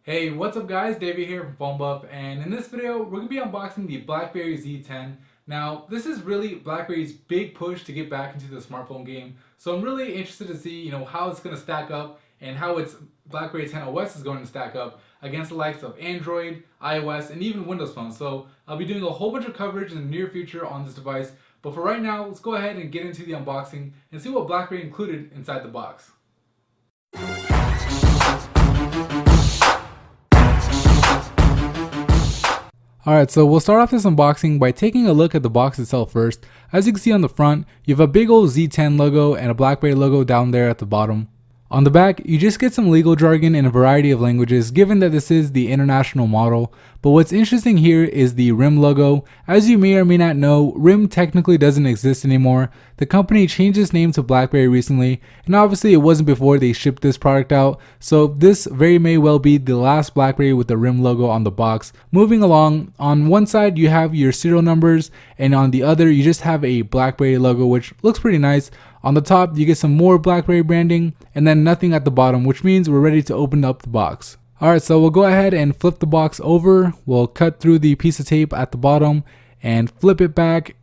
Hey, what's up guys? David here from Phone Buff, and in this video we're going to be unboxing the BlackBerry Z10. Now, this is really BlackBerry's big push to get back into the smartphone game. So I'm really interested to see, how it's going to stack up and how its BlackBerry 10 OS is going to stack up against the likes of Android, iOS, and even Windows phones. So I'll be doing a whole bunch of coverage in the near future on this device. But for right now, let's go ahead and get into the unboxing and see what BlackBerry included inside the box. Alright, so we'll start off this unboxing by taking a look at the box itself first. As you can see on the front, you have a big old Z10 logo and a BlackBerry logo down there at the bottom. On the back, you just get some legal jargon in a variety of languages given that this is the international model. But what's interesting here is the RIM logo. As you may or may not know, RIM technically doesn't exist anymore. The company changed its name to BlackBerry recently, and obviously it wasn't before they shipped this product out, so this very may well be the last BlackBerry with the RIM logo on the box. Moving along, on one side you have your serial numbers, and on the other you just have a BlackBerry logo, which looks pretty nice. On the top, you get some more BlackBerry branding, and then nothing at the bottom, which means we're ready to open up the box. Alright, so we'll go ahead and flip the box over. We'll cut through the piece of tape at the bottom and flip it back,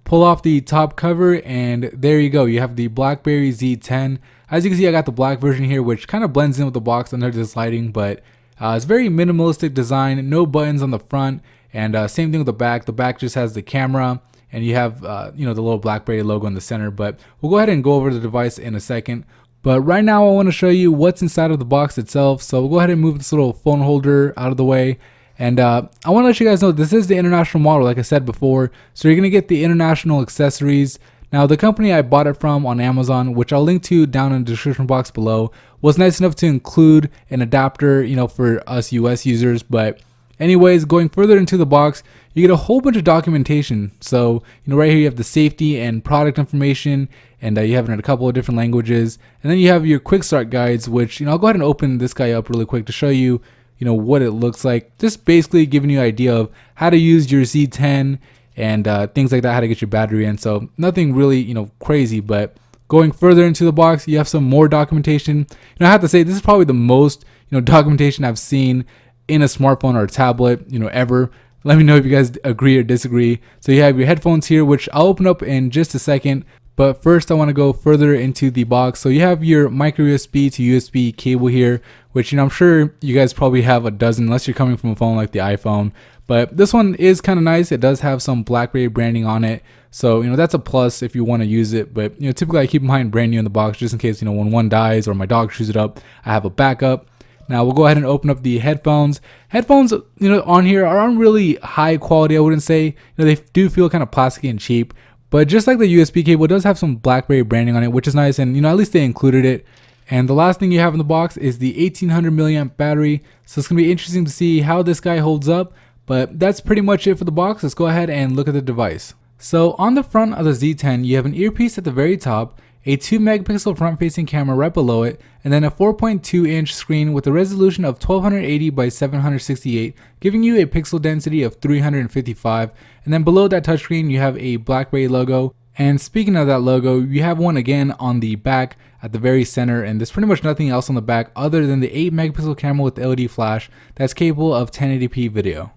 pull off the top cover, and there you go. You have the BlackBerry Z10. As you can see, I got the black version here, which kind of blends in with the box under this lighting, but it's very minimalistic design, no buttons on the front, and same thing with the back. The back just has the camera, and you have the little BlackBerry logo in the center. But we'll go ahead and go over the device in a second. But right now I want to show you what's inside of the box itself. So we'll go ahead and move this little phone holder out of the way. And I want to let you guys know this is the international model, like I said before. So you're going to get the international accessories. Now, the company I bought it from on Amazon, which I'll link to down in the description box below, was nice enough to include an adapter, for us US users. But anyways, going further into the box, you get a whole bunch of documentation. So, right here you have the safety and product information, and you have it in a couple of different languages. And then you have your quick start guides, which, I'll go ahead and open this guy up really quick to show you, what it looks like. Just basically giving you an idea of how to use your Z10 and things like that, how to get your battery in. So nothing really, crazy, but going further into the box, you have some more documentation. I have to say, this is probably the most, documentation I've seen in a smartphone or a tablet, ever. Let me know if you guys agree or disagree. So you have your headphones here, which I'll open up in just a second. But first I want to go further into the box. So you have your micro USB to USB cable here, which I'm sure you guys probably have a dozen unless you're coming from a phone like the iPhone. But this one is kind of nice. It does have some BlackBerry branding on it. So, that's a plus if you want to use it. But, typically I keep mine brand new in the box just in case, when one dies or my dog chews it up, I have a backup. Now we'll go ahead and open up the headphones. Headphones, on here aren't really high quality, I wouldn't say. They do feel kind of plasticky and cheap. But just like the USB cable, it does have some BlackBerry branding on it, which is nice. And, at least they included it. And the last thing you have in the box is the 1800 milliamp battery. So it's going to be interesting to see how this guy holds up. But that's pretty much it for the box. Let's go ahead and look at the device. So on the front of the Z10, you have an earpiece at the very top, a 2 megapixel front facing camera right below it, and then a 4.2 inch screen with a resolution of 1280 by 768, giving you a pixel density of 355. And then below that touchscreen, you have a BlackBerry logo. And speaking of that logo, you have one again on the back at the very center, and there's pretty much nothing else on the back other than the 8 megapixel camera with LED flash that's capable of 1080p video.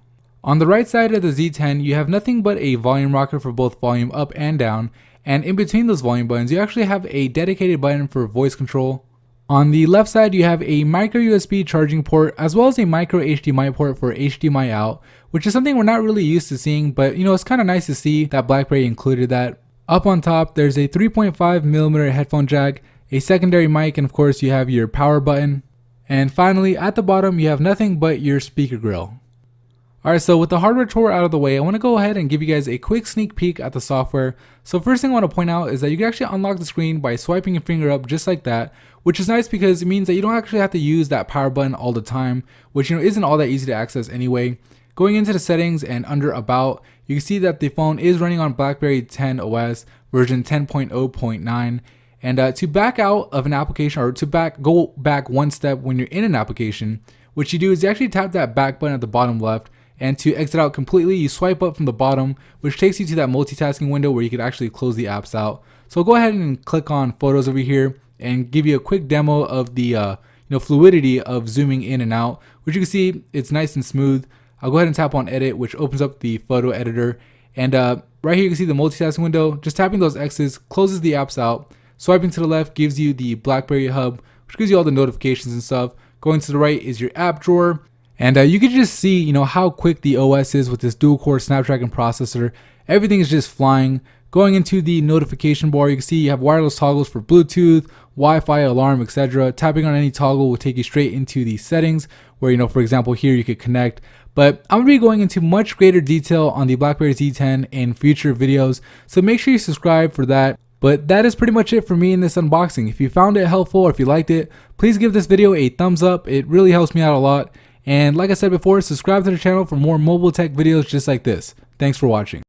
On the right side of the Z10, you have nothing but a volume rocker for both volume up and down. And in between those volume buttons, you actually have a dedicated button for voice control. On the left side, you have a micro USB charging port as well as a micro HDMI port for HDMI out, which is something we're not really used to seeing, but it's kind of nice to see that BlackBerry included that. Up on top, there's a 3.5mm headphone jack, a secondary mic, and of course you have your power button. And finally, at the bottom, you have nothing but your speaker grill. Alright, so with the hardware tour out of the way, I want to go ahead and give you guys a quick sneak peek at the software. So first thing I want to point out is that you can actually unlock the screen by swiping your finger up just like that, which is nice because it means that you don't actually have to use that power button all the time, which isn't all that easy to access anyway. Going into the settings and under about, you can see that the phone is running on BlackBerry 10 OS version 10.0.9. And to back out of an application, or to go back one step when you're in an application, what you do is you actually tap that back button at the bottom left. And to exit out completely, you swipe up from the bottom, which takes you to that multitasking window where you can actually close the apps out. So go ahead and click on photos over here and give you a quick demo of the fluidity of zooming in and out, which you can see it's nice and smooth. I'll go ahead and tap on edit, which opens up the photo editor. And right here you can see the multitasking window. Just tapping those X's closes the apps out. Swiping to the left gives you the BlackBerry hub, which gives you all the notifications and stuff. Going to the right is your app drawer. And you can just see, how quick the OS is with this dual-core Snapdragon processor. Everything is just flying. Going into the notification bar, you can see you have wireless toggles for Bluetooth, Wi-Fi, alarm, etc. Tapping on any toggle will take you straight into the settings where, for example, here you could connect. But I'm going to be going into much greater detail on the BlackBerry Z10 in future videos, so make sure you subscribe for that. But that is pretty much it for me in this unboxing. If you found it helpful or if you liked it, please give this video a thumbs up. It really helps me out a lot. And like I said before, subscribe to the channel for more mobile tech videos just like this. Thanks for watching.